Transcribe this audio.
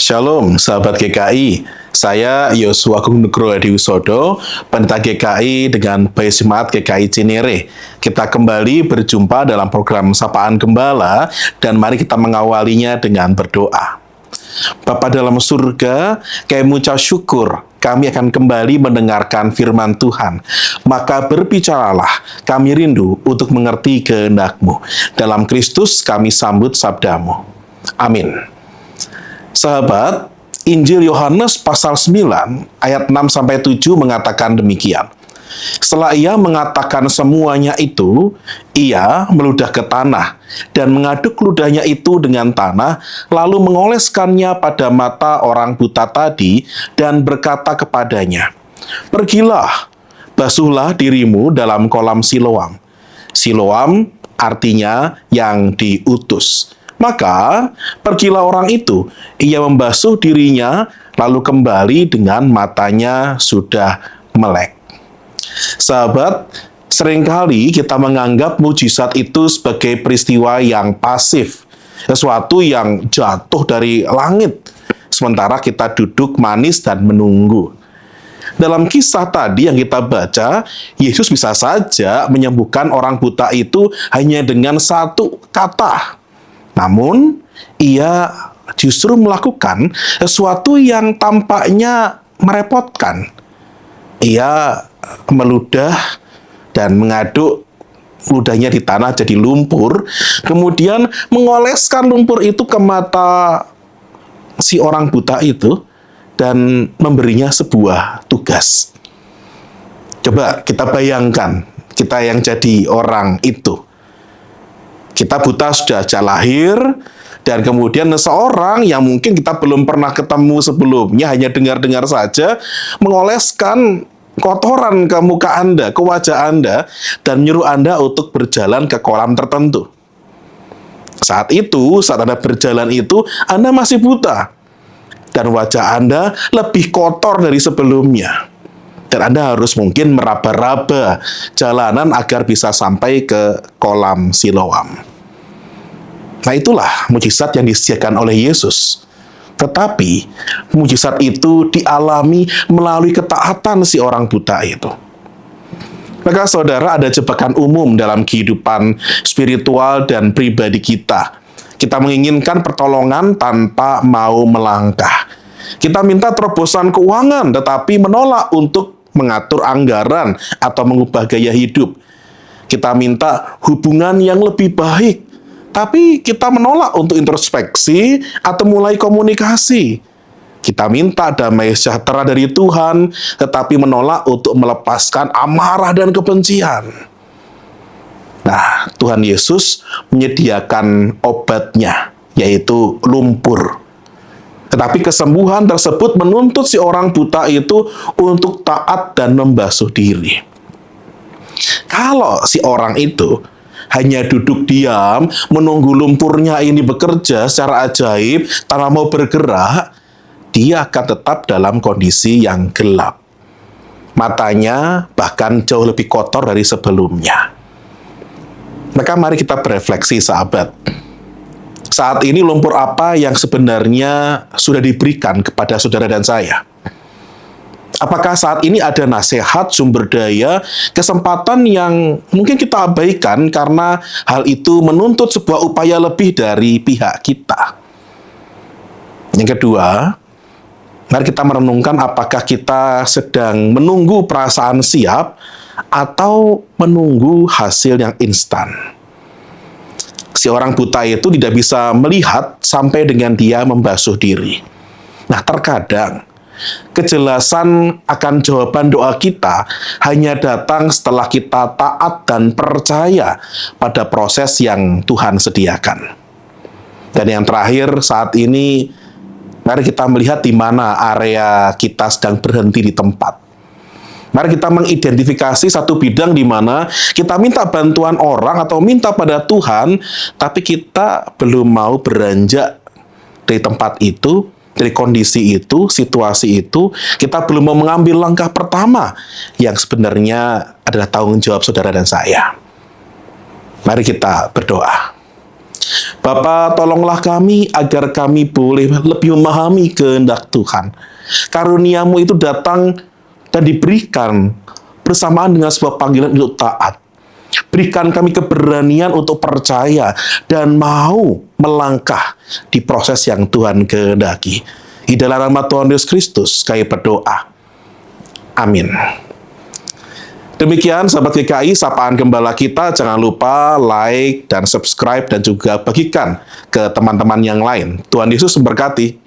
Shalom, sahabat GKI. Saya Yosua Agung Nugroho Hadiwisodo, Pendeta GKI dengan Bayi Jemaat GKI Cinere. Kita kembali berjumpa dalam program Sapaan Gembala, dan mari kita mengawalinya dengan berdoa. Bapa dalam surga, kami mengucap syukur kami akan kembali mendengarkan firman Tuhan. Maka berbicaralah, kami rindu untuk mengerti kehendak-Mu. Dalam Kristus kami sambut sabda-Mu. Amin. Sahabat, Injil Yohanes pasal 9 ayat 6-7 mengatakan demikian. Setelah ia mengatakan semuanya itu, ia meludah ke tanah dan mengaduk ludahnya itu dengan tanah, lalu mengoleskannya pada mata orang buta tadi dan berkata kepadanya, "Pergilah, basuhlah dirimu dalam kolam Siloam." Siloam artinya yang diutus. Maka pergilah orang itu, ia membasuh dirinya, lalu kembali dengan matanya sudah melek. Sahabat, seringkali kita menganggap mujizat itu sebagai peristiwa yang pasif, sesuatu yang jatuh dari langit, sementara kita duduk manis dan menunggu. Dalam kisah tadi yang kita baca, Yesus bisa saja menyembuhkan orang buta itu hanya dengan satu kata. Namun, ia justru melakukan sesuatu yang tampaknya merepotkan. Ia meludah dan mengaduk ludahnya di tanah jadi lumpur, kemudian mengoleskan lumpur itu ke mata si orang buta itu dan memberinya sebuah tugas. Coba kita bayangkan, kita yang jadi orang itu. Kita buta sudah sejak lahir, dan kemudian seseorang yang mungkin kita belum pernah ketemu sebelumnya, hanya dengar-dengar saja, mengoleskan kotoran ke muka Anda, ke wajah Anda, dan menyuruh Anda untuk berjalan ke kolam tertentu. Saat Anda berjalan itu, Anda masih buta, dan wajah Anda lebih kotor dari sebelumnya. Dan Anda harus mungkin meraba-raba jalanan agar bisa sampai ke kolam Siloam. Nah, itulah mujizat yang disediakan oleh Yesus. Tetapi mujizat itu dialami melalui ketaatan si orang buta itu. Maka saudara, ada jebakan umum dalam kehidupan spiritual dan pribadi kita. Kita menginginkan pertolongan tanpa mau melangkah. Kita minta terobosan keuangan tetapi menolak untuk mengatur anggaran atau mengubah gaya hidup. Kita minta hubungan yang lebih baik, tapi kita menolak untuk introspeksi atau mulai komunikasi. Kita minta damai sejahtera dari Tuhan, tetapi menolak untuk melepaskan amarah dan kebencian. Nah, Tuhan Yesus menyediakan obatnya, yaitu lumpur. Tetapi kesembuhan tersebut menuntut si orang buta itu untuk taat dan membasuh diri. Kalau si orang itu hanya duduk diam, menunggu lumpurnya ini bekerja secara ajaib, tanpa mau bergerak, dia akan tetap dalam kondisi yang gelap. Matanya bahkan jauh lebih kotor dari sebelumnya. Maka mari kita berefleksi, sahabat. Saat ini lumpur apa yang sebenarnya sudah diberikan kepada saudara dan saya? Apakah saat ini ada nasihat, sumber daya, kesempatan yang mungkin kita abaikan karena hal itu menuntut sebuah upaya lebih dari pihak kita? Yang kedua, mari kita merenungkan apakah kita sedang menunggu perasaan siap atau menunggu hasil yang instan. Si orang buta itu tidak bisa melihat sampai dengan dia membasuh diri. Nah, terkadang kejelasan akan jawaban doa kita hanya datang setelah kita taat dan percaya pada proses yang Tuhan sediakan. Dan yang terakhir, saat ini, mari kita melihat di mana area kita sedang berhenti di tempat. Mari kita mengidentifikasi satu bidang di mana kita minta bantuan orang atau minta pada Tuhan, tapi kita belum mau beranjak dari tempat itu, dari kondisi itu, situasi itu, kita belum mau mengambil langkah pertama yang sebenarnya adalah tanggung jawab saudara dan saya. Mari kita berdoa. Bapa, tolonglah kami agar kami boleh lebih memahami kehendak Tuhan. Karunia-Mu itu datang dan diberikan bersamaan dengan sebuah panggilan untuk taat. Berikan kami keberanian untuk percaya dan mau melangkah di proses yang Tuhan kehendaki. Di dalam nama Tuhan Yesus Kristus, kami berdoa. Amin. Demikian sahabat GKI, sapaan gembala kita. Jangan lupa like dan subscribe dan juga bagikan ke teman-teman yang lain. Tuhan Yesus memberkati.